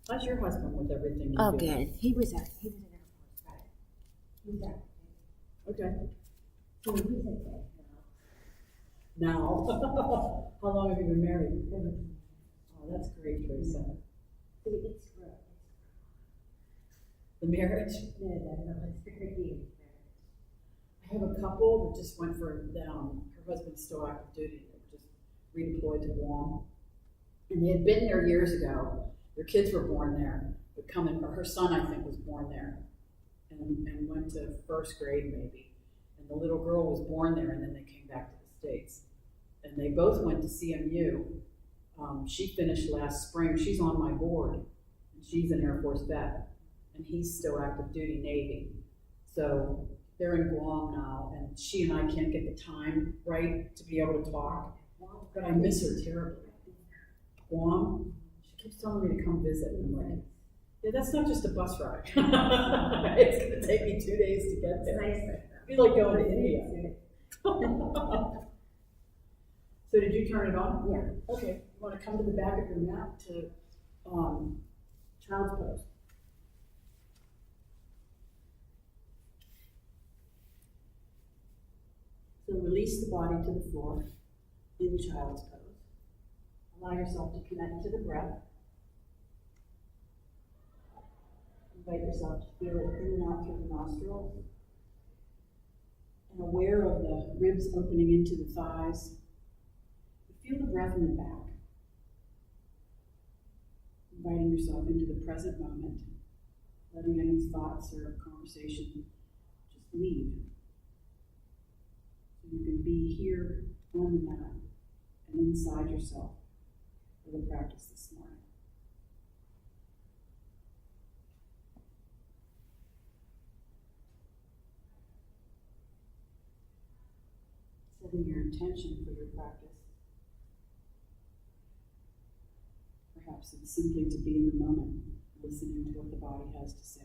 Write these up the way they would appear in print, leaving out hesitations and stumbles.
How's your husband with everything you Oh, do? good. He was an Air Force guy. He was at, Okay. so he's okay Now, how long have you been married? now. Oh, that's great, Teresa. It's rough. The marriage. No, it's very deep. I have a couple that just went for her husband's still active duty. They were just redeployed to Guam, and they had been there years ago. Their kids were born there, but or her son I think was born there, and went to first grade maybe. And the little girl was born there, and then they came back to the States, and they both went to CMU. She finished last spring. She's on my board, and she's an Air Force vet, and he's still active duty Navy. So they're in Guam now, and she and I can't get the time right to be able to talk, but I miss her terribly. Guam, she keeps telling me to come visit, and I'm like, yeah, that's not just a bus ride. It's going to take me 2 days to get there. It'd be like going to India. So did you turn it on? Yeah. Okay, you want to come to the back of your map to child's pose. So release the body to the floor in child's pose. Allow yourself to connect to the breath. Invite yourself to feel it in and out through the nostrils. And aware of the ribs opening into the thighs. Feel the breath in the back. Inviting yourself into the present moment, letting any thoughts or conversation just leave. So you can be here on the mat and inside yourself for the practice this morning. Setting your intention for your practice. Perhaps it's simply to be in the moment, listening to what the body has to say.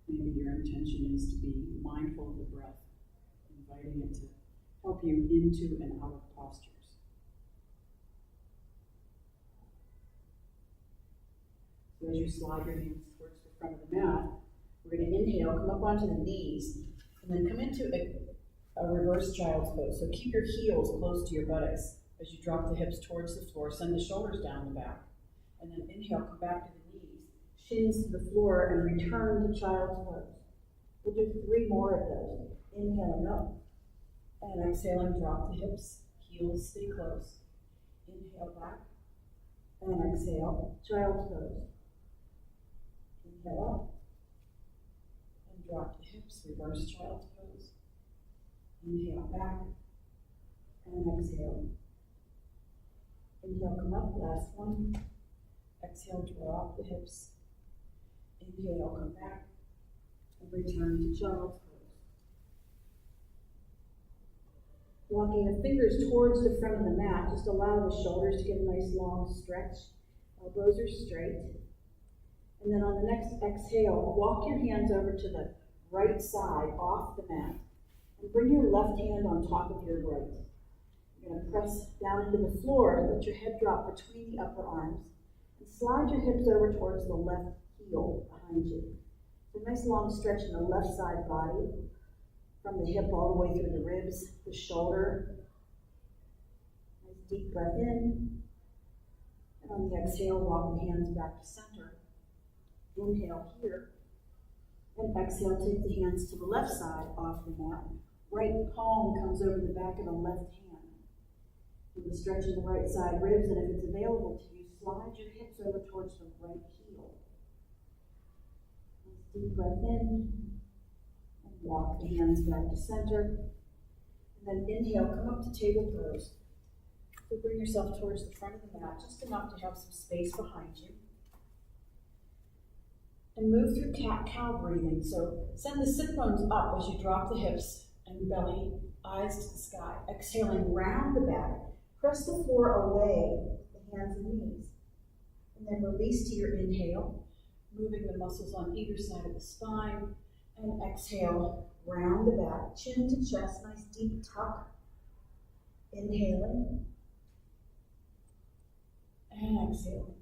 Maybe your intention is to be mindful of the breath, inviting it to help you into and out of postures. So as you slide your hands towards the front of the mat, we're going to inhale, come up onto the knees, and then come into a reverse child's pose. So keep your heels close to your buttocks as you drop the hips towards the floor. Send the shoulders down the back. And then inhale, come back to the knees, shins to the floor, and return to child's pose. We'll do 3 more of those. Inhaling up. And exhaling, drop the hips. Heels stay close. Inhale back. And exhale, child's pose. Inhale up. And drop the hips, reverse child's pose. Inhale back, and exhale. Inhale, come up, last one. Exhale, drop the hips. Inhale, come back, and return to child's pose. Walking the fingers towards the front of the mat, just allow the shoulders to get a nice long stretch. Elbows are straight. And then on the next exhale, walk your hands over to the right side off the mat. And bring your left hand on top of your right. You're going to press down into the floor and let your head drop between the upper arms. And slide your hips over towards the left heel behind you. So a nice long stretch in the left side body, from the hip all the way through the ribs, the shoulder. Nice deep breath in. And on the exhale, walk the hands back to center. Inhale here. And exhale, take the hands to the left side off the mat. Right palm comes over the back of the left hand. And the stretch of the right side ribs, and if it's available to you, slide your hips over towards the right heel. Deep breath in, and walk the hands back to center. And then inhale, come up to table pose. So bring yourself towards the front of the mat, just enough to have some space behind you. And move through cat-cow breathing. So send the sit bones up as you drop the hips and belly, eyes to the sky. Exhaling, round the back. Press the floor away, the hands and knees. And then release to your inhale, moving the muscles on either side of the spine. And exhale, round the back, chin to chest, nice deep tuck. Inhaling. and exhale.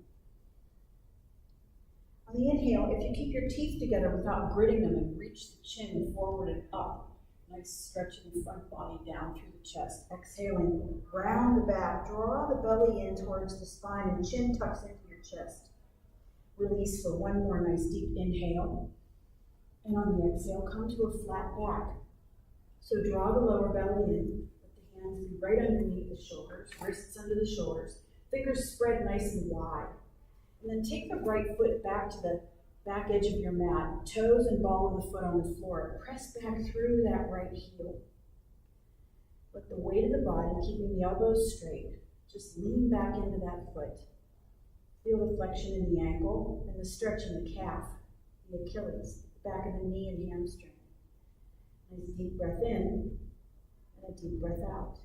On the inhale, if you keep your teeth together without gritting them and reach the chin forward and up, nice stretching the front body down through the chest. Exhaling, round the back, draw the belly in towards the spine and chin tucks into your chest. Release for one more nice deep inhale. And on the exhale, come to a flat back. So draw the lower belly in, put the hands right underneath the shoulders, wrists under the shoulders, fingers spread nice and wide. And then take the right foot back to the back edge of your mat, toes and ball of the foot on the floor. Press back through that right heel. Let the weight of the body, keeping the elbows straight, just lean back into that foot. Feel the flexion in the ankle and the stretch in the calf, the Achilles, the back of the knee and hamstring. Nice deep breath in and a deep breath out.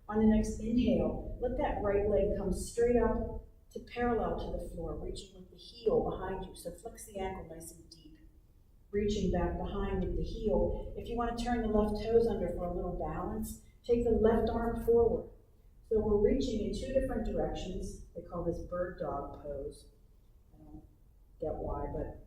On the next inhale, let that right leg come straight up to parallel to the floor, reaching with the heel behind you. So flex the ankle nice and deep. Reaching back behind with the heel. If you want to turn the left toes under for a little balance, take the left arm forward. So we're reaching in two different directions. They call this bird dog pose. I don't get why, but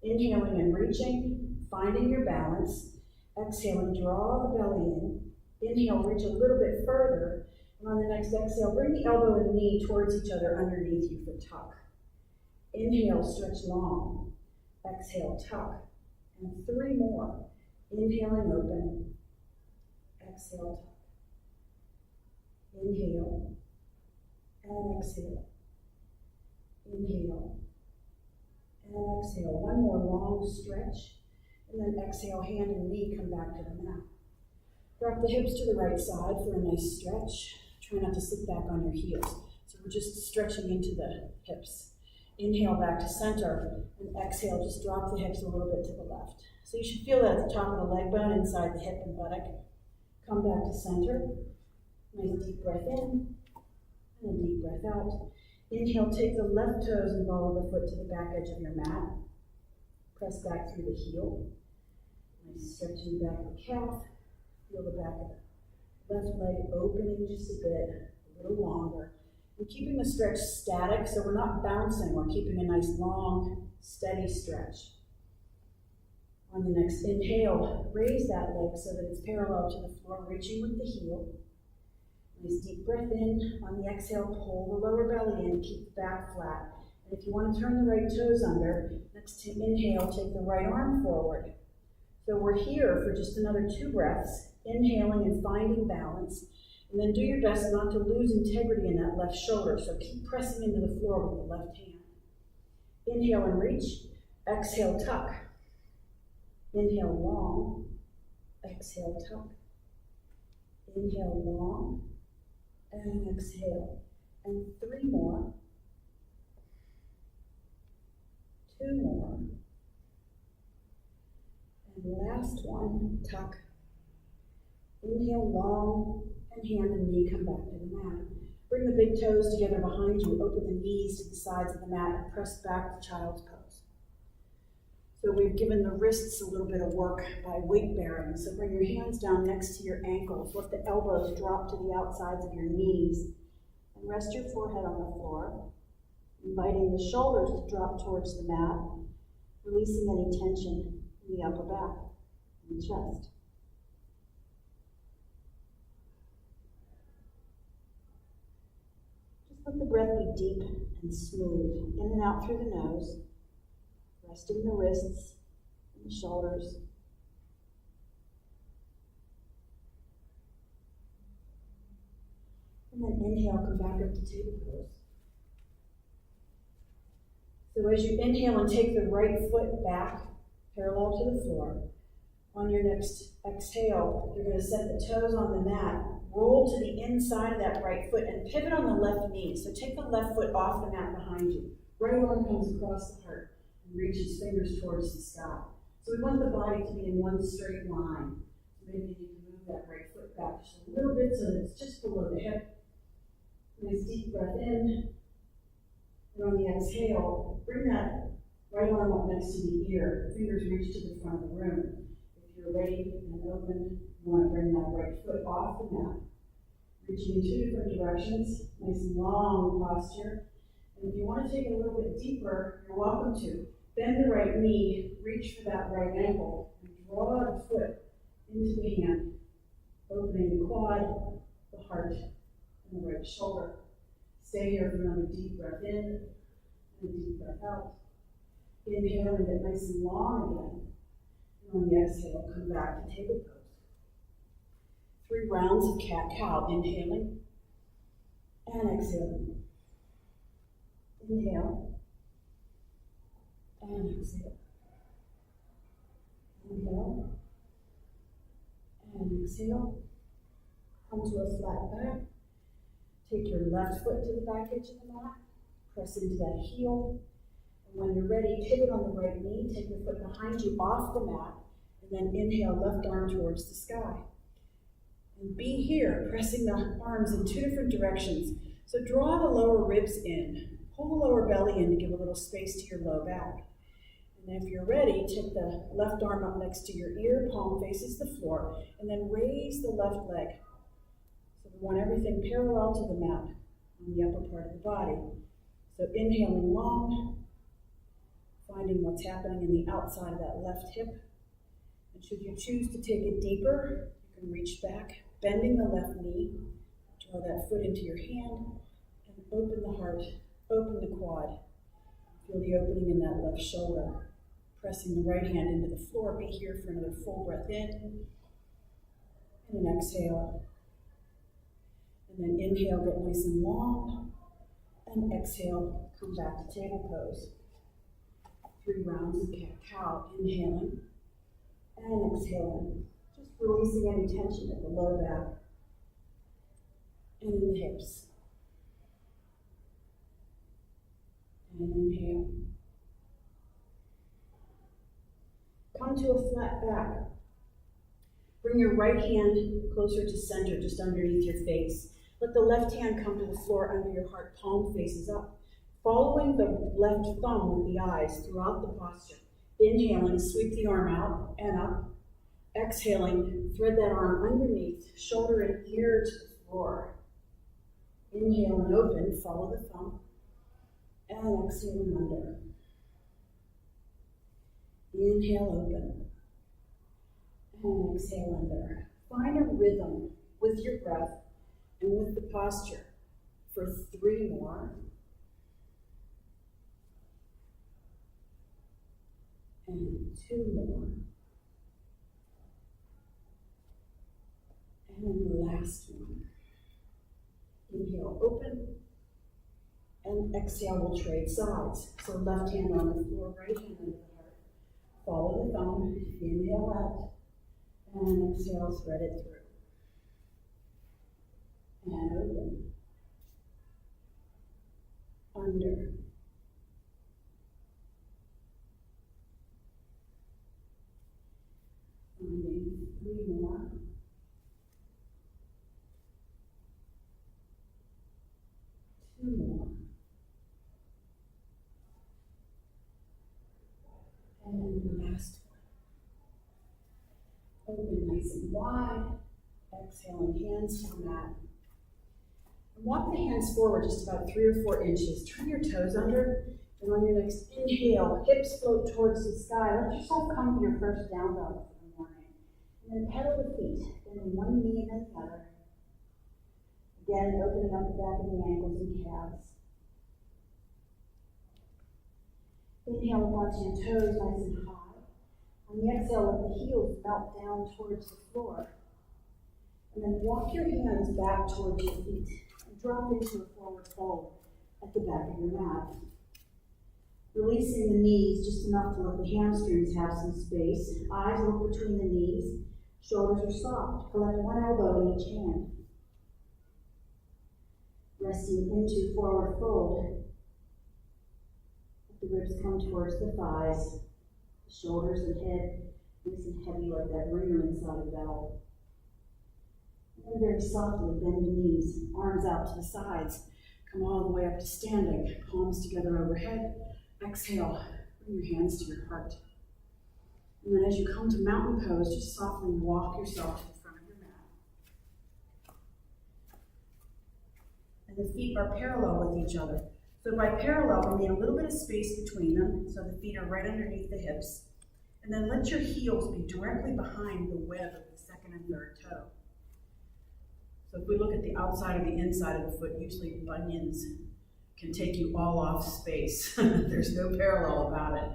inhaling and reaching, finding your balance. Exhaling, draw the belly in. Inhale, reach a little bit further. And on the next exhale, bring the elbow and knee towards each other underneath you for tuck. Inhale, stretch long. Exhale, tuck. And 3 more. Inhaling, open. Exhale, tuck. Inhale. And exhale. Inhale. And exhale. One more long stretch. And then exhale, hand and knee come back to the mat. Drop the hips to the right side for a nice stretch. Try not to sit back on your heels. So we're just stretching into the hips. Inhale back to center, and exhale, just drop the hips a little bit to the left. So you should feel that at the top of the leg bone, inside the hip and buttock. Come back to center. Nice deep breath in, and a deep breath out. Inhale, take the left toes and ball of the foot to the back edge of your mat. Press back through the heel. Nice stretching back of the calf. Feel the back of the left leg opening just a bit, a little longer. We're keeping the stretch static, so we're not bouncing. We're keeping a nice, long, steady stretch. On the next inhale, raise that leg so that it's parallel to the floor, reaching with the heel. Nice deep breath in. On the exhale, pull the lower belly in, keep the back flat. And if you want to turn the right toes under, next to inhale, take the right arm forward. So we're here for just another 2 breaths, inhaling and finding balance. And then do your best not to lose integrity in that left shoulder, so keep pressing into the floor with the left hand. Inhale and reach. Exhale, tuck. Inhale, long. Exhale, tuck. Inhale, long. And exhale. And 3 more. 2 more. And last one, tuck. Inhale, long. And hand and knee come back to the mat. Bring the big toes together behind you. Open the knees to the sides of the mat and press back to child's pose. So we've given the wrists a little bit of work by weight bearing. So bring your hands down next to your ankles. Let the elbows drop to the outsides of your knees. And rest your forehead on the floor, inviting the shoulders to drop towards the mat, releasing any tension in the upper back and chest. Let the breath be deep and smooth, in and out through the nose, resting the wrists and the shoulders. And then inhale, come back up to table pose. So as you inhale and take the right foot back, parallel to the floor, on your next exhale, you're going to set the toes on the mat. Roll to the inside of that right foot and pivot on the left knee. So take the left foot off the mat behind you. Right arm comes across the heart and reaches fingers towards the sky. So we want the body to be in one straight line. So maybe you can move that right foot back just a little bit so that it's just below the hip. Nice deep breath in. And on the exhale, bring that right arm up next to the ear. Fingers reach to the front of the room. If you're ready and open, you want to bring that right foot off the mat, reaching in 2 different directions. Nice long posture. And if you want to take it a little bit deeper, you're welcome to. Bend the right knee, reach for that right ankle, and draw the foot into the hand, opening the quad, the heart, and the right shoulder. Stay here for another deep breath in and a deep breath out. Inhale and get nice and long again. And on the exhale, come back to table pose. 3 rounds of cat-cow, inhaling and exhaling. Inhale and exhale. Inhale and exhale. Come to a flat back. Take your left foot to the back edge of the mat. Press into that heel. And when you're ready, pivot on the right knee. Take your foot behind you off the mat. And then inhale, left arm towards the sky. And be here, pressing the arms in 2 different directions. So draw the lower ribs in. Pull the lower belly in to give a little space to your low back. And if you're ready, take the left arm up next to your ear, palm faces the floor, and then raise the left leg. So we want everything parallel to the mat on the upper part of the body. So inhaling long, finding what's happening in the outside of that left hip. And should you choose to take it deeper, you can reach back, bending the left knee, draw that foot into your hand, and open the heart, open the quad. Feel the opening in that left shoulder. Pressing the right hand into the floor. Be here for another full breath in, and an exhale. And then inhale, get nice and long, and exhale, come back to table pose. 3 rounds of cat-cow, inhaling and exhaling. Just releasing any tension at the low back and in the hips. And inhale. Come to a flat back. Bring your right hand closer to center, just underneath your face. Let the left hand come to the floor under your heart, palm faces up. Following the left thumb with the eyes throughout the posture. Inhaling, sweep the arm out and up. Exhaling, thread that arm underneath, shoulder and ear to the floor. Inhale and open, follow the thumb. And exhale and under. Inhale, open. And exhale under. Find a rhythm with your breath and with the posture for 3 more. And 2 more. And then the last one. Inhale, open. And exhale, we'll trade sides. So left hand on the floor, right hand under the heart. Follow the thumb, inhale out. And exhale, spread it through. And open. Under. Finding 3 more. 2 more. And the last one. Open nice and wide. Exhaling, hands to the mat. And walk the hands forward just about 3 or 4 inches. Turn your toes under. And on your next inhale, hips float towards the sky. Let yourself come to your first down dog for the morning. And then pedal the feet, bending one knee and then the other. Again, opening up the back of the ankles and calves. Inhale up onto your toes nice and high. On the exhale, let the heels melt down towards the floor. And then walk your hands back towards your feet and drop into a forward fold at the back of your mat. Releasing the knees just enough to let the hamstrings have some space. Eyes look between the knees. Shoulders are soft. Collect one elbow in each hand. Resting into forward fold. Let the ribs come towards the thighs. The shoulders and head nice and heavy like that ringer inside a bell. And then very softly bend the knees. Arms out to the sides. Come all the way up to standing. Palms together overhead. Exhale, bring your hands to your heart. And then as you come to mountain pose, just softly walk yourself to the front of your mat. And the feet are parallel with each other. So by parallel, we need a little bit of space between them, so the feet are right underneath the hips. And then let your heels be directly behind the web of the second and third toe. So if we look at the outside or the inside of the foot, usually bunions can take you all off space. There's no parallel about it.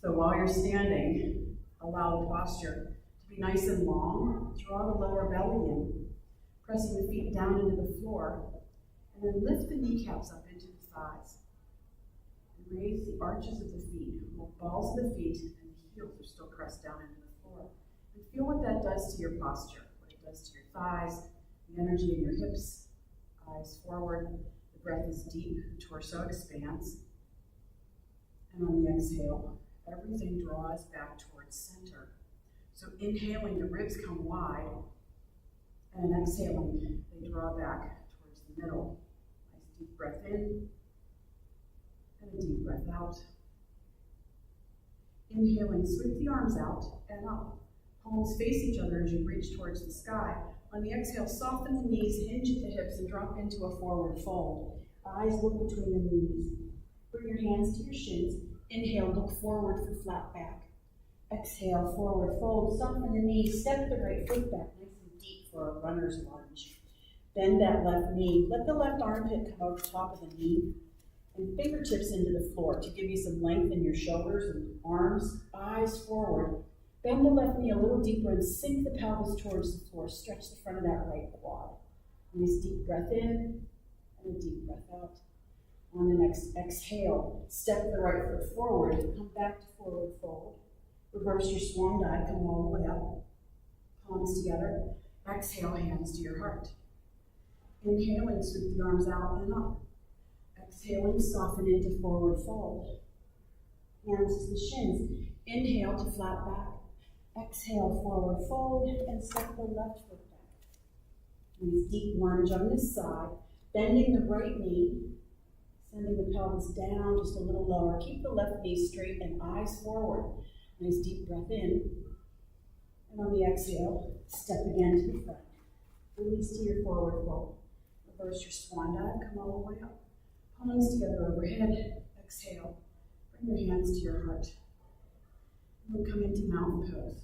So while you're standing, allow the posture to be nice and long. Draw the lower belly in, pressing the feet down into the floor, and then lift the kneecaps up into the thighs. And raise the arches of the feet, balls of the feet, and the heels are still pressed down into the floor. And feel what that does to your posture, what it does to your thighs, the energy in your hips, eyes forward. The breath is deep, torso expands. And on the exhale, everything draws back towards center. So inhaling, the ribs come wide, and exhaling, they draw back towards the middle. Nice deep breath in, and a deep breath out. Inhaling, sweep the arms out and up. Palms face each other as you reach towards the sky. On the exhale, soften the knees, hinge at the hips, and drop into a forward fold. Eyes look between the knees. Bring your hands to your shins. Inhale, look forward for flat back. Exhale, forward fold. Soften the knees, step the right foot back nice and deep for a runner's lunge. Bend that left knee. Let the left armpit come over the top of the knee. And fingertips into the floor to give you some length in your shoulders and arms. Eyes forward. Bend the left knee a little deeper and sink the pelvis towards the floor. Stretch the front of that right quad. Nice deep breath in and a deep breath out. On the next exhale, step the right foot forward. Come back to forward fold. Reverse your swan dive. Come all the way up. Palms together. Exhale, hands to your heart. Inhaling, sweep the arms out and up. Exhaling, soften into forward fold. Hands to the shins. Inhale to flat back. Exhale, forward fold, and step the left foot back. Nice deep lunge on this side. Bending the right knee. Sending the pelvis down just a little lower. Keep the left knee straight and eyes forward. Nice deep breath in. And on the exhale, step again to the front. Release to your forward fold. Reverse your swan dive. Come all the way up. Palms together overhead. Exhale. Bring your hands to your heart. And we'll come into mountain pose.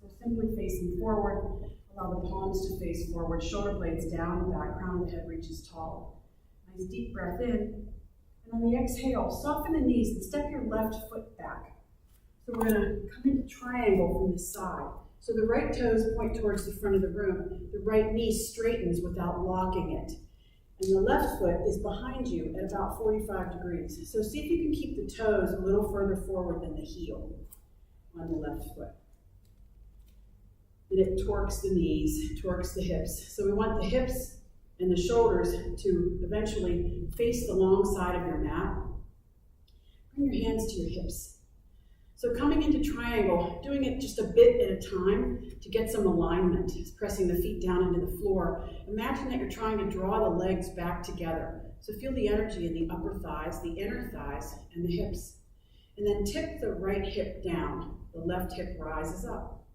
So simply facing forward. Allow the palms to face forward. Shoulder blades down. The back crown of the head reaches tall. Nice deep breath in. And on the exhale, soften the knees and step your left foot back. So we're going to come into triangle from the side. So the right toes point towards the front of the room. The right knee straightens without locking it. And the left foot is behind you at about 45 degrees. So see if you can keep the toes a little further forward than the heel on the left foot. And it torques the knees, torques the hips. So we want the hips and the shoulders to eventually face the long side of your mat. Bring your hands to your hips. So coming into triangle, doing it just a bit at a time to get some alignment, pressing the feet down into the floor. Imagine that you're trying to draw the legs back together. So feel the energy in the upper thighs, the inner thighs, and the hips. And then tip the right hip down. The left hip rises up.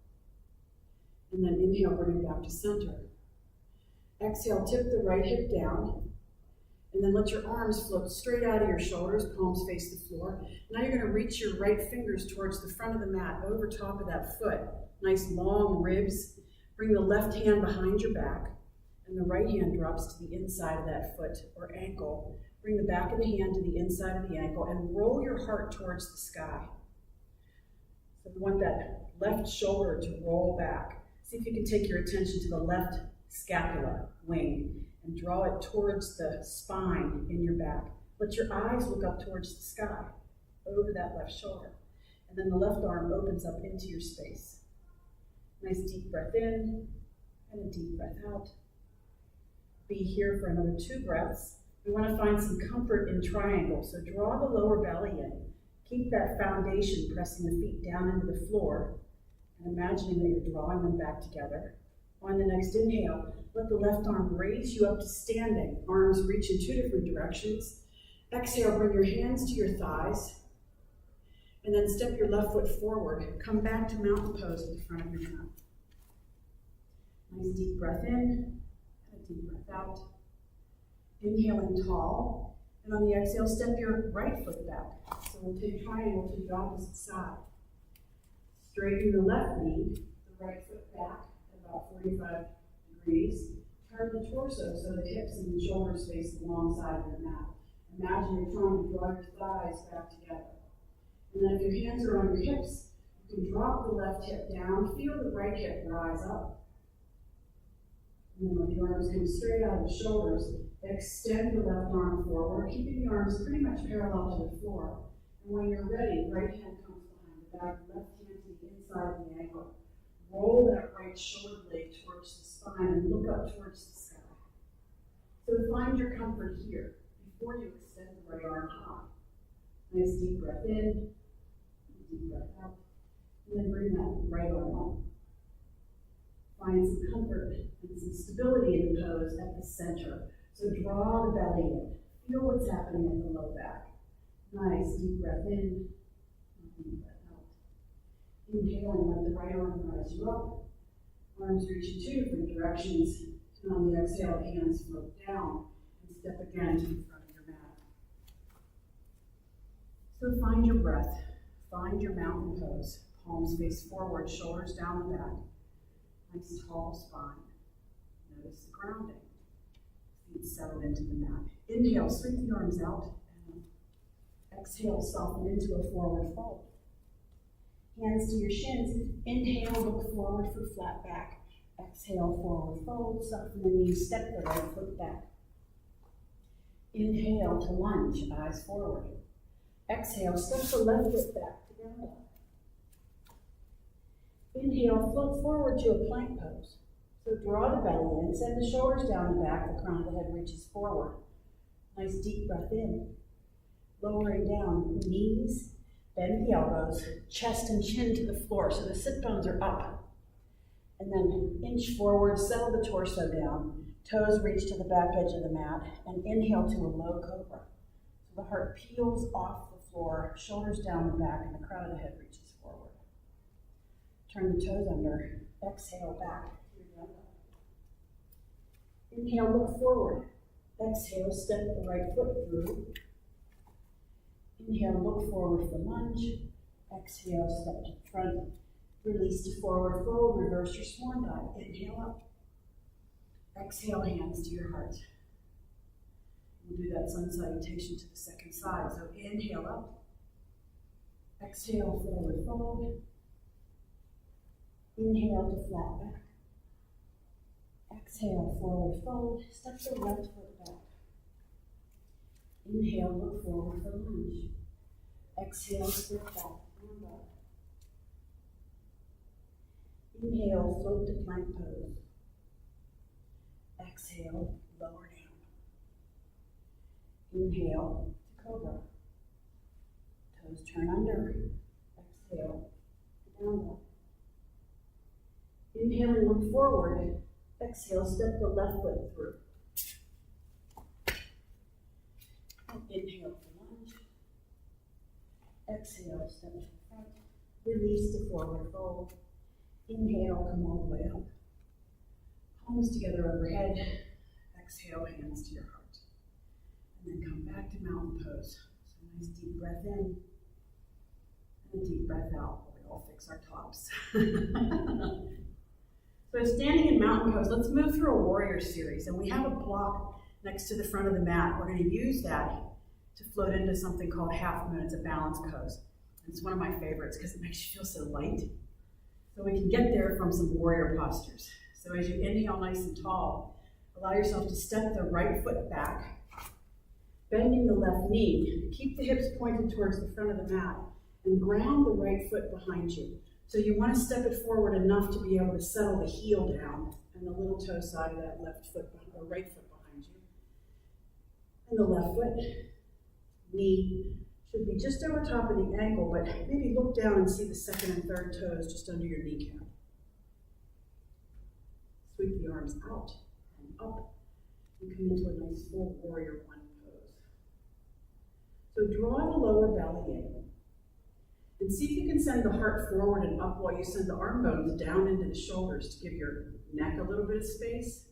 And then inhale, bring it back to center. Exhale, tip the right hip down. And then let your arms float straight out of your shoulders, palms face the floor. Now you're going to reach your right fingers towards the front of the mat, over top of that foot. Nice long ribs. Bring the left hand behind your back, and the right hand drops to the inside of that foot or ankle. Bring the back of the hand to the inside of the ankle, and roll your heart towards the sky. So we want that left shoulder to roll back. See if you can take your attention to the left scapula, wing, and draw it towards the spine in your back. Let your eyes look up towards the sky, over that left shoulder. And then the left arm opens up into your space. Nice deep breath in, and a deep breath out. Be here for another 2 breaths. We want to find some comfort in triangle, so draw the lower belly in. Keep that foundation, pressing the feet down into the floor, and imagining that you're drawing them back together. On the next inhale, let the left arm raise you up to standing. Arms reach in 2 different directions. Exhale, bring your hands to your thighs. And then step your left foot forward. Come back to mountain pose at the front of your mat. Nice deep breath in, and a deep breath out. Inhaling tall. And on the exhale, step your right foot back. So we'll take triangle to the opposite side. Straighten the left knee, the right foot back at about 45 degrees. Turn the torso so the hips and the shoulders face alongside your mat. Imagine you're trying to draw your thighs back together. And then if your hands are on your hips, you can drop the left hip down, feel the right hip rise up. And then when the arms come straight out of the shoulders, extend the left arm forward, keeping the arms pretty much parallel to the floor. And when you're ready, right hand comes behind the back, left hand to the inside of the ankle. Roll that right shoulder blade towards the spine and look up towards the sky. So find your comfort here before you extend the right arm high. Nice deep breath in, deep breath out, and then bring that right arm up. Find some comfort and some stability in the pose at the center. So draw the belly in. Feel what's happening in the low back. Nice deep breath in, deep breath out. Inhale and let the right arm rise you up. Arms reach in two different directions. And on the exhale, hands float down and step again to the front of your mat. So find your breath. Find your mountain pose. Palms face forward, shoulders down the back. Nice tall spine. Notice the grounding. Feet settle into the mat. Inhale, sweep the arms out. And exhale, soften into a forward fold. Hands to your shins. Inhale, look forward for flat back. Exhale, forward fold. Soften the knees, step the right foot back. Inhale to lunge, eyes forward. Exhale, step the left foot back to ground up. Inhale, float forward to a plank pose. So draw the belly in, send the shoulders down the back, the crown of the head reaches forward. Nice deep breath in. Lowering down, knees, bend the elbows, chest and chin to the floor so the sit bones are up. And then inch forward, settle the torso down, toes reach to the back edge of the mat, and inhale to a low cobra. So the heart peels off the floor, shoulders down the back, and the crown of the head reaches forward. Turn the toes under, exhale back. Inhale, look forward. Exhale, step the right foot through. Inhale, look forward for lunge. Exhale, step to the front. Release to forward fold, reverse your swan dive. Inhale up. Exhale, hands to your heart. We'll do that sun salutation to the second side. So inhale up. Exhale, forward fold. Inhale to flat back. Exhale, forward fold. Step the left foot back. Inhale, look forward for lunge. Exhale, step back, round up. Inhale, float to plank pose. Exhale, lower down. Inhale to cobra. Toes turn under. Exhale, down dog. Inhale and look forward. Exhale, step the left foot through. Inhale for lunge. Exhale, step to the front. Release to forward fold. Inhale, come all the way up. Palms together overhead. Exhale, hands to your heart. And then come back to mountain pose. So nice deep breath in. And a deep breath out. We all fix our tops. So standing in mountain pose, let's move through a warrior series. And we have a block next to the front of the mat. We're going to use that to float into something called half moon. It's a balance pose. It's one of my favorites because it makes you feel so light. So we can get there from some warrior postures. So as you inhale nice and tall, allow yourself to step the right foot back, bending the left knee. Keep the hips pointed towards the front of the mat and ground the right foot behind you. So you want to step it forward enough to be able to settle the heel down and the little toe side of that left foot or right foot behind you. And the left foot, knee should be just over top of the ankle, but maybe look down and see the second and third toes just under your kneecap. Sweep the arms out and up and come into a nice full warrior one pose. So draw the lower belly in. And see if you can send the heart forward and up while you send the arm bones down into the shoulders to give your neck a little bit of space.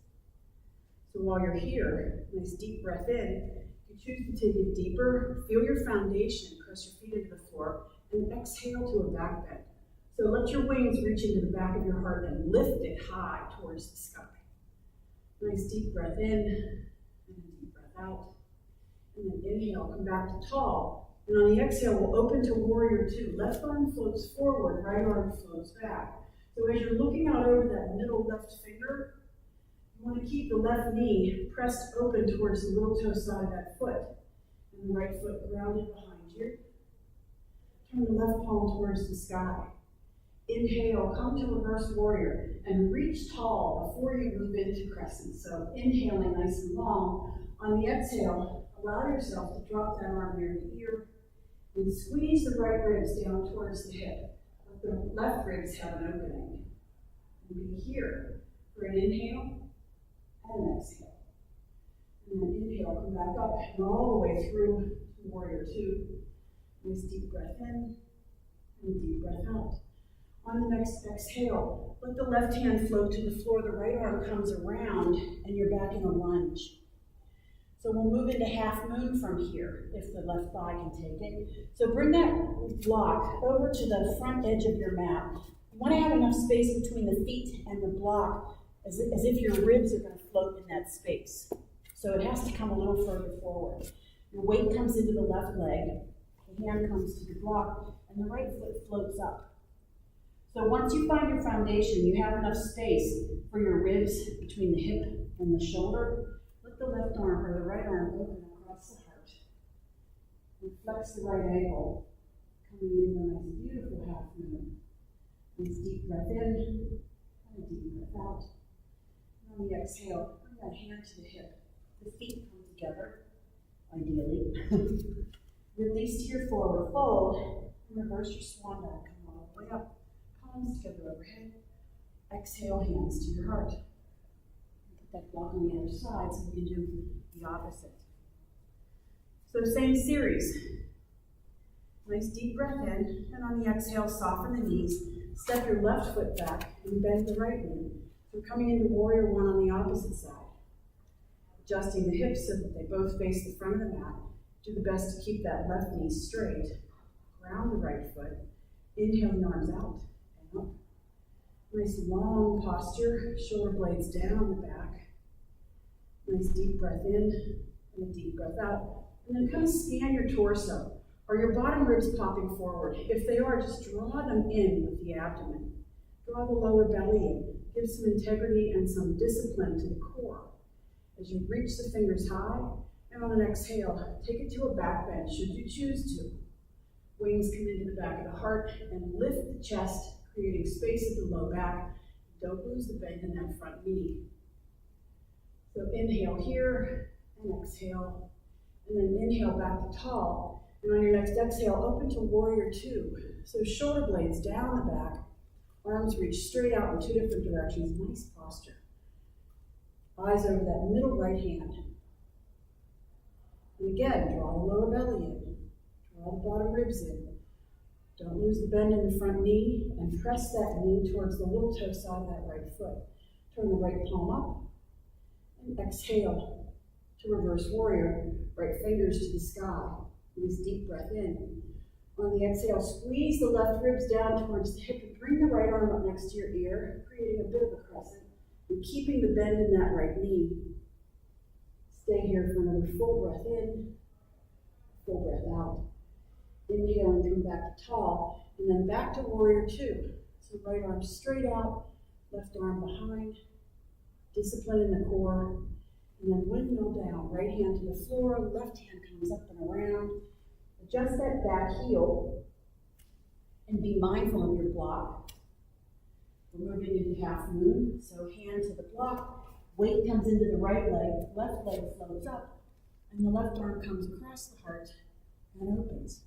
So while you're here, nice deep breath in, you you choose to take it deeper, feel your foundation, press your feet into the floor, and exhale to a back bend. So let your wings reach into the back of your heart and lift it high towards the sky. Nice deep breath in, and a deep breath out. And then inhale, come back to tall. And on the exhale, we'll open to warrior two. Left arm floats forward, right arm floats back. So as you're looking out over that middle left finger, you want to keep the left knee pressed open towards the little toe side of that foot. And the right foot grounded behind you. Turn the left palm towards the sky. Inhale, come to reverse warrior, and reach tall before you move into crescent. So inhaling nice and long. On the exhale, allow yourself to drop that arm near the ear and squeeze the right ribs down towards the hip. Let the left ribs have an opening. And be here for an inhale and an exhale. And then inhale, come back up and all the way through to warrior two. Nice deep breath in and a deep breath out. On the next exhale, let the left hand float to the floor, the right arm comes around, and you're back in a lunge. So we'll move into half moon from here, if the left thigh can take it. So bring that block over to the front edge of your mat. You want to have enough space between the feet and the block, as if your ribs are going to float in that space. So it has to come a little further forward. Your weight comes into the left leg, the hand comes to the block, and the right foot floats up. So once you find your foundation, you have enough space for your ribs between the hip and the shoulder. Let the left arm or the right arm open across the heart. And flex the right ankle, coming into a nice, beautiful half moon. Nice deep breath in, and a deep breath out. And on the exhale, bring that hand to the hip. The feet come together, ideally. Release to your forward fold, and reverse your swan dive. Come all the way up. Palms together overhead. Exhale, hands to your heart. Put that block on the other side so we can do the opposite. So same series. Nice deep breath in, and on the exhale, soften the knees. Step your left foot back and bend the right knee. So coming into warrior one on the opposite side. Adjusting the hips so that they both face the front of the mat. Do the best to keep that left knee straight. Ground the right foot. Inhale the arms out. Up. Nice long posture, shoulder blades down the back. Nice deep breath in and a deep breath out. And then kind of scan your torso. Are your bottom ribs popping forward? If they are, just draw them in with the abdomen. Draw the lower belly in. Give some integrity and some discipline to the core. As you reach the fingers high, and on an exhale, take it to a back bend should you choose to. Wings come into the back of the heart and lift the chest, creating space at the low back. Don't lose the bend in that front knee. So inhale here and exhale. And then inhale back to tall. And on your next exhale, open to warrior two. So shoulder blades down the back. Arms reach straight out in two different directions. Nice posture. Eyes over that middle right hand. And again, draw the lower belly in. Draw the bottom ribs in. Don't lose the bend in the front knee, and press that knee towards the little toe side of that right foot. Turn the right palm up, and exhale to reverse warrior. Right fingers to the sky. Nice deep breath in. On the exhale, squeeze the left ribs down towards the hip, and bring the right arm up next to your ear, creating a bit of a crescent, and keeping the bend in that right knee. Stay here for another full breath in, full breath out. Inhale and come back to tall, and then back to warrior two. So right arm straight out, left arm behind, discipline in the core, and then windmill down. Right hand to the floor, left hand comes up and around. Adjust that back heel, and be mindful of your block. We're moving into half moon, so hand to the block, weight comes into the right leg, left leg floats up, and the left arm comes across the heart and opens.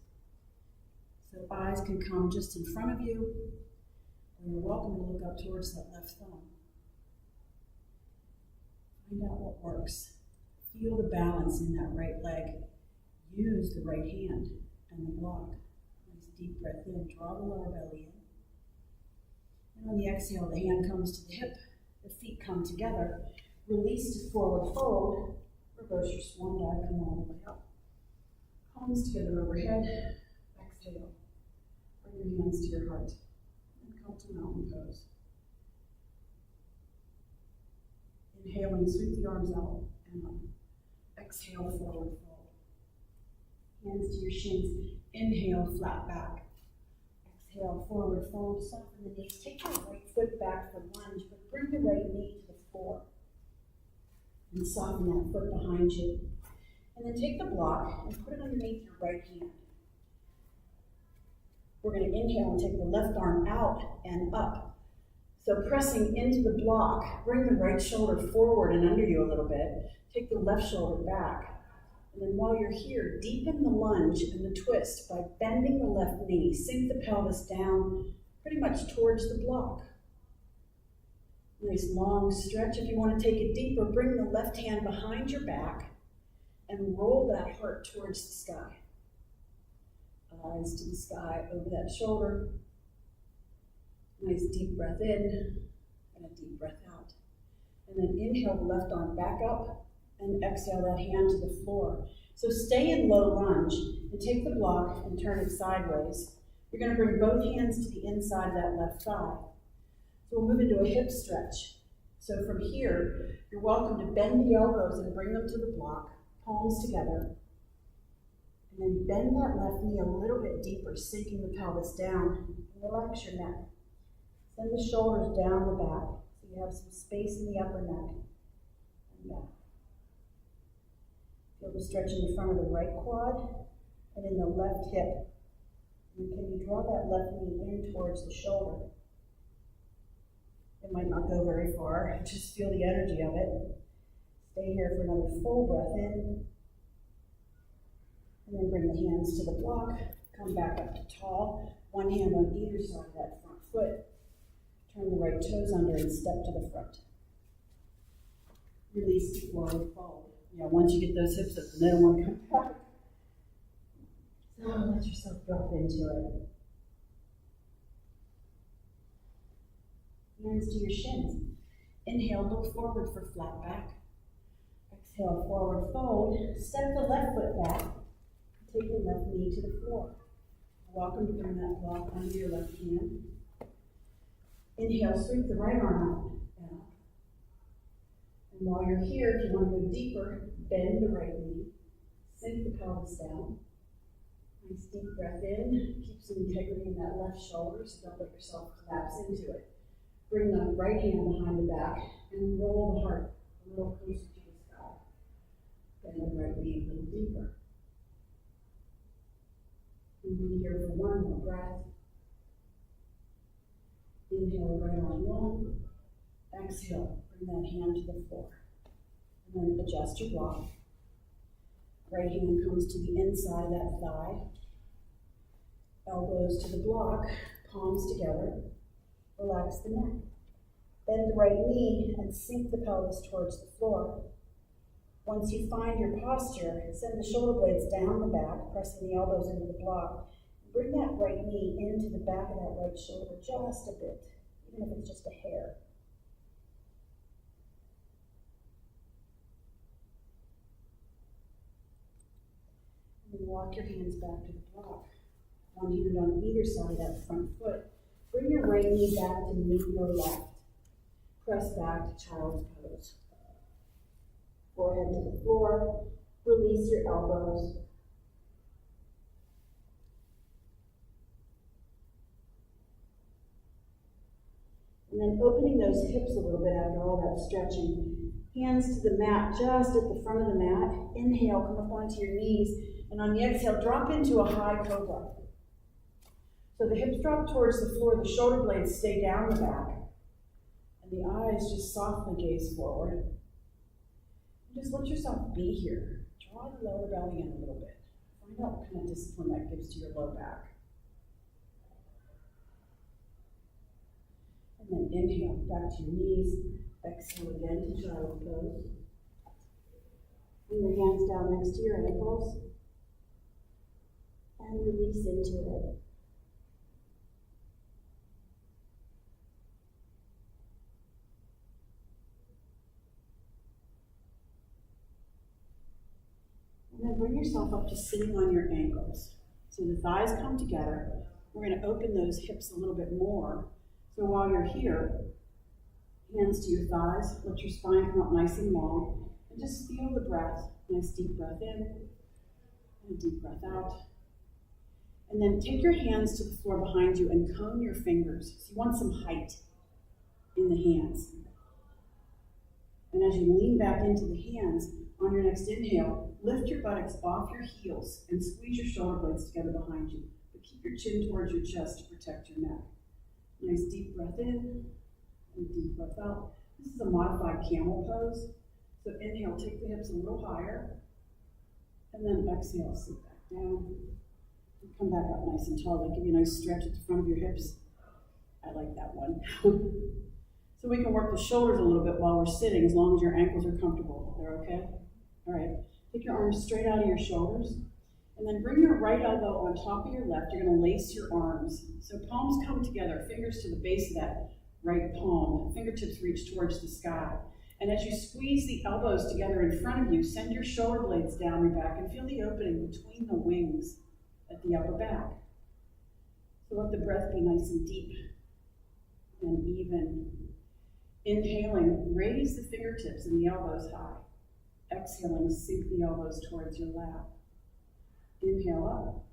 So eyes can come just in front of you, and you're welcome to look up towards that left thumb. Find out what works. Feel the balance in that right leg. Use the right hand and the block. Nice deep breath in, draw the lower belly in. And on the exhale, the hand comes to the hip, the feet come together. Release to forward fold, or reverse your swan dive, come all the way up. Palms together overhead, exhale. Bring your hands to your heart, and come to mountain pose. Inhaling, sweep the arms out and up. Exhale, forward fold. Hands to your shins. Inhale, flat back. Exhale, forward fold. Soften the knees. Take your right foot back for lunge, but bring the right knee to the floor. And soften that foot behind you. And then take the block and put it underneath your right hand. We're going to inhale and take the left arm out and up. So pressing into the block, bring the right shoulder forward and under you a little bit. Take the left shoulder back. And then while you're here, deepen the lunge and the twist by bending the left knee. Sink the pelvis down pretty much towards the block. Nice long stretch. If you want to take it deeper, bring the left hand behind your back and roll that heart towards the sky. Eyes to the sky, over that shoulder. Nice deep breath in and a deep breath out. And then inhale the left arm back up and exhale that hand to the floor. So stay in low lunge and take the block and turn it sideways. You're going to bring both hands to the inside of that left thigh. So we'll move into a hip stretch. So from here, you're welcome to bend the elbows and bring them to the block, palms together. And then bend that left knee a little bit deeper, sinking the pelvis down. Relax your neck. Send the shoulders down the back so you have some space in the upper neck and back. Feel the stretch in the front of the right quad and in the left hip. And can you draw that left knee in towards the shoulder? It might not go very far, just feel the energy of it. Stay here for another full breath in. And then bring the hands to the block, come back up to tall, one hand on either side of that front foot. Turn the right toes under and step to the front. Release to forward fold. Once you get those hips up, they don't want to come back. So let yourself drop into it. Hands to your shins. Inhale, look forward for flat back. Exhale, forward fold. Step the left foot back. Take the left knee to the floor. Welcome to bring that block under your left hand. Inhale, sweep the right arm out and up. And while you're here, if you want to go deeper, bend the right knee. Sink the pelvis down. Nice deep breath in. Keep some integrity in that left shoulder, so don't let yourself collapse into it. Bring the right hand behind the back and roll the heart a little closer to the sky. Bend the right knee a little deeper. And be here for one more breath. Inhale, right arm long. Exhale, bring that hand to the floor. And then adjust your block. Right hand comes to the inside of that thigh. Elbows to the block, palms together. Relax the neck. Bend the right knee and sink the pelvis towards the floor. Once you find your posture, send the shoulder blades down the back, pressing the elbows into the block. Bring that right knee into the back of that right shoulder just a bit, even if it's just a hair. And then walk your hands back to the block. One hand on either side of that front foot. Bring your right knee back to meet your left. Press back to child's pose. Forehead to the floor. Release your elbows. And then opening those hips a little bit after all that stretching. Hands to the mat, just at the front of the mat. Inhale, come up onto your knees. And on the exhale, drop into a high cobra. So the hips drop towards the floor, the shoulder blades stay down the back, and the eyes just softly gaze forward. And just let yourself be here. Draw the lower belly in a little bit. Find out what kind of discipline that gives to your low back. And then inhale, back to your knees. Exhale again to child's pose. Bring your hands down next to your ankles. And release into it. And then bring yourself up to sitting on your ankles. So the thighs come together. We're going to open those hips a little bit more. So while you're here, hands to your thighs, let your spine come up nice and long, and just feel the breath. Nice deep breath in, and a deep breath out. And then take your hands to the floor behind you and comb your fingers. So you want some height in the hands. And as you lean back into the hands, on your next inhale, lift your buttocks off your heels and squeeze your shoulder blades together behind you. But keep your chin towards your chest to protect your neck. Nice deep breath in and deep breath out. This is a modified camel pose. So inhale, take the hips a little higher. And then exhale, sit back down. And come back up nice and tall. That give you a nice stretch at the front of your hips. I like that one. So we can work the shoulders a little bit while we're sitting, as long as your ankles are comfortable. They're okay? All right. Take your arms straight out of your shoulders. And then bring your right elbow on top of your left. You're going to lace your arms. So palms come together, fingers to the base of that right palm. Fingertips reach towards the sky. And as you squeeze the elbows together in front of you, send your shoulder blades down your back and feel the opening between the wings at the upper back. So let the breath be nice and deep and even. Inhaling, raise the fingertips and the elbows high. Exhaling, sink the elbows towards your lap. Inhale up,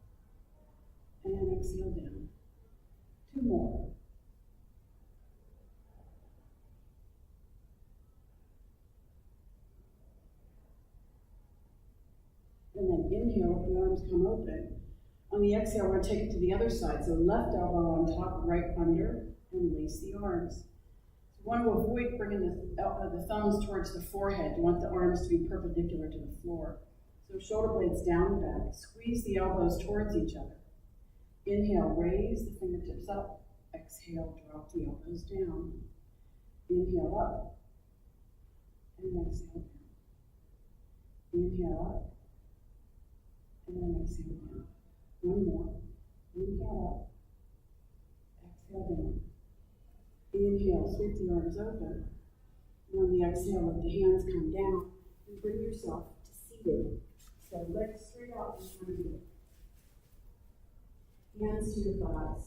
and exhale down. 2 more. And then inhale, the arms come open. On the exhale, we're going to take it to the other side. So left elbow on top, right under, and lace the arms. You want to avoid bringing the thumbs towards the forehead. You want the arms to be perpendicular to the floor. So shoulder blades down the back. Squeeze the elbows towards each other. Inhale, raise the fingertips up. Exhale, drop the elbows down. Inhale up. And exhale down. Inhale up. And then exhale down. 1 more. Inhale up. Exhale down. Inhale, sweep the arms open. And on the exhale, let the hands come down and bring yourself to seated. So legs straight out in front of you. Hands to your thighs.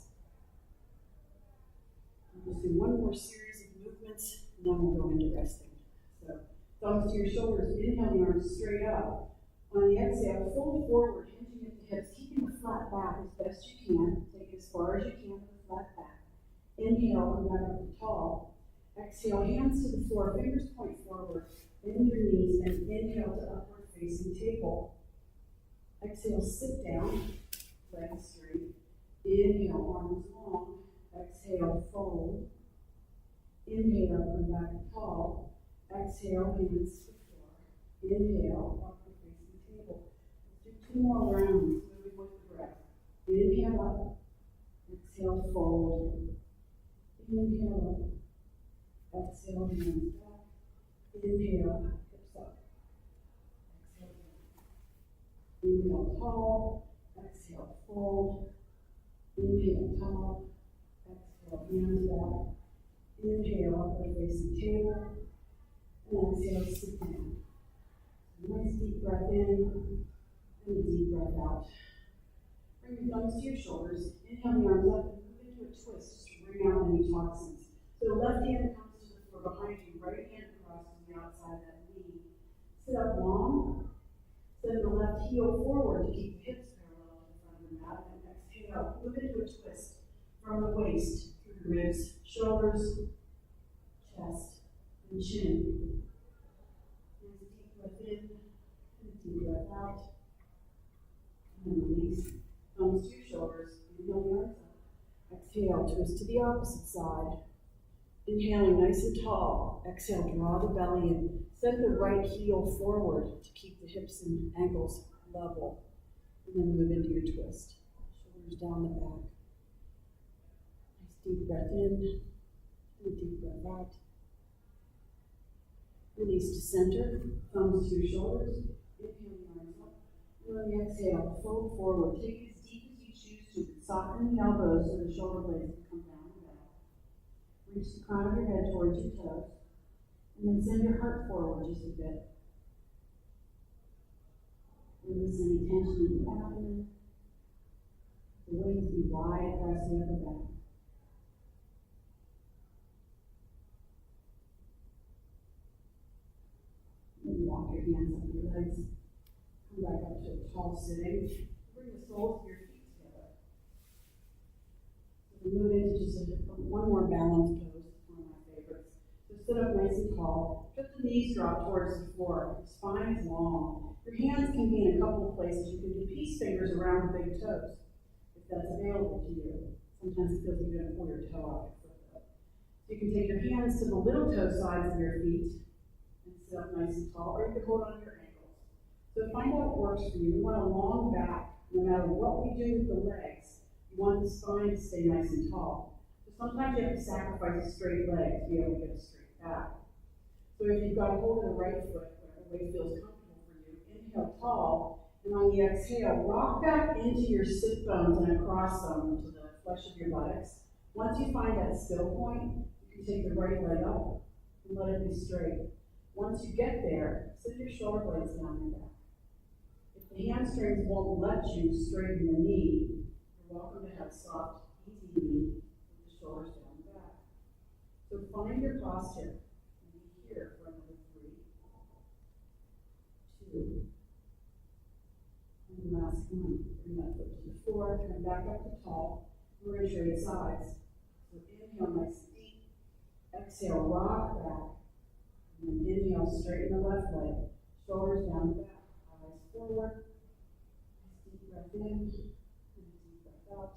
We'll just do 1 more series of movements, and then we'll go into resting. So thumbs to your shoulders. Inhale, the arms straight up. On the exhale, fold forward, hinging at the hips, keeping the flat back as best you can. Take it as far as you can with the flat back. Inhale, come back up to tall. Exhale, hands to the floor, fingers point forward. Bend your knees and inhale to upward facing table. Exhale, sit down, legs straight. Inhale, arms long. Exhale, fold. Inhale, come back to tall. Exhale, hands to the floor. Inhale, upward facing table. Let's do 2 more rounds, moving with the breath. Inhale up. Exhale, fold. Inhale up. Exhale, hands back. Inhale, hips up. Exhale down. Inhale, tall. Exhale, fold. Inhale, tall. Exhale, hands back. Inhale, upward facing table. And exhale, sit down. Nice deep breath in and a deep breath out. Bring your thumbs to your shoulders. Inhale the arms up and move into a twist just to bring out any toxins. So the left hand comes to the floor behind you, right hand across to the outside of that knee. Sit up long. Send the left heel forward to keep the hips parallel to the front of the mat. And exhale, move into a twist from the waist through the ribs, shoulders, chest, and chin. Nice deep breath in and deep breath out. And then release. Thumbs to your shoulders. Inhale the arms up. Exhale, twist to the opposite side. Inhaling nice and tall. Exhale, draw the belly in. Send the right heel forward to keep the hips and ankles level. And then move into your twist. Shoulders down the back. Nice deep breath in and a deep breath out. Release to center. Thumbs to your shoulders. Inhale the arms up. And on the exhale, fold forward. Take it as deep as you choose to. Soften the elbows so the shoulder blades can come down and back. Reach the crown of your head towards your toes. And then send your heart forward just a bit. Release any tension in the abdomen. The wings be wide across the upper back. And walk your hands up your legs. Come back up to a tall sitting. Bring the soles of your feet together. So we move into just one more balanced pose. It's one of my favorites. So sit up nice and tall. Let the knees drop towards the floor. Spine is long. Your hands can be in a couple of places. You can do peace fingers around the big toes, if that's available to you. Sometimes it feels like you're going to pull your toe out. So you can take your hands to the little toe sides of your feet and sit up nice and tall, or you can hold on to your ankles. So find out what works for you. We want a long back. No matter what we do with the legs, you want the spine to stay nice and tall. So sometimes you have to sacrifice a straight leg to be able to get a straight back. So if you've got a hold of the right foot, whatever way feels comfortable for you, inhale tall, and on the exhale, rock back into your sit bones and across them to the flesh of your buttocks. Once you find that still point, you can take the right leg up and let it be straight. Once you get there, sit your shoulder blades down your back. If the hamstrings won't let you straighten the knee, you're welcome to have soft, easy knee with the shoulders down the back. So find your posture. Here for another 3, 2, and the last one. Bring that foot to the floor, turn back up to tall. We're going to trade sides. So inhale nice and deep. Exhale, rock back. And then inhale, straighten the left leg. Shoulders down the back. Eyes forward. Nice deep breath in. And a deep breath out.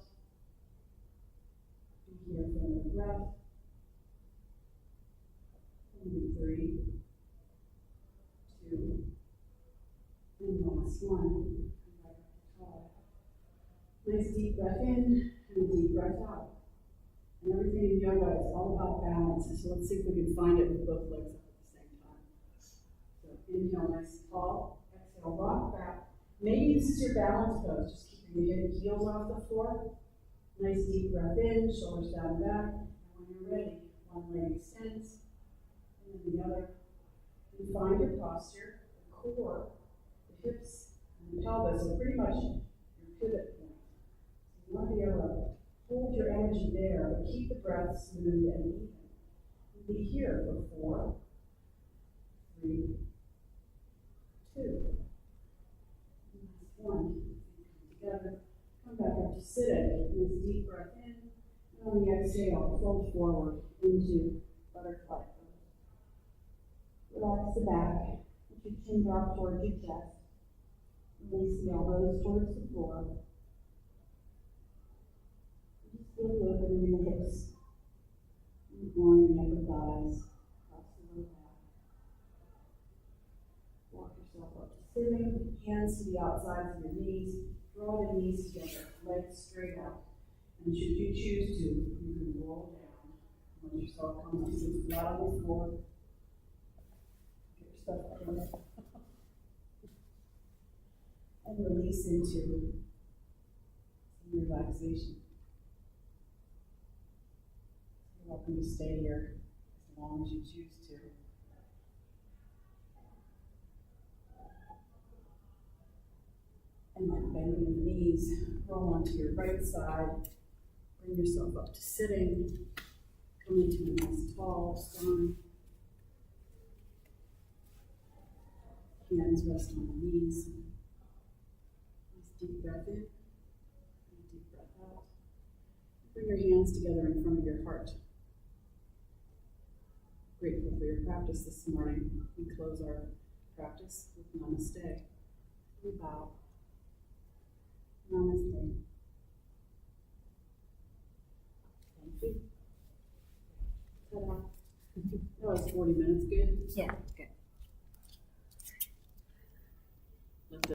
Be here for another breath. 3, 2, and last one. Come back up to tall. Nice deep breath in and a deep breath out. And everything in yoga is all about balance. So let's see if we can find it with both legs up at the same time. So inhale nice and tall. Exhale, rock back. Maybe this is your balance pose, just keeping the heels off the floor. Nice deep breath in, shoulders down back. And when you're ready, one leg extends. And the other. And find your posture, the core, the hips, and the pelvis are pretty much your pivot point. So you want to be able to hold your energy there, but keep the breath smooth and even. And be here for 4, 3, 2, and last one. Come together, come back up to sitting. Nice deep breath in, and on the exhale, fold forward into butterfly. Relax the back. Let your chin drop towards your chest. Release the elbows towards the floor. Just feel the opening in the hips. And growing the upper thighs. Across the lower back. Walk yourself up to sitting. Hands to the outsides of your knees. Draw the knees together. Legs straight out. And should you choose to, you can roll down. Let yourself come up, sit flat on the floor. And release into some relaxation. You're welcome to stay here as long as you choose to. And then bending the knees, roll onto your right side, bring yourself up to sitting, come into a nice tall spine. Hands rest on the knees. Nice deep breath in and deep breath out. Bring your hands together in front of your heart. Grateful for your practice this morning. We close our practice with Namaste. We bow. Namaste. Thank you. Ta-da. That was 40 minutes. Good? Yeah.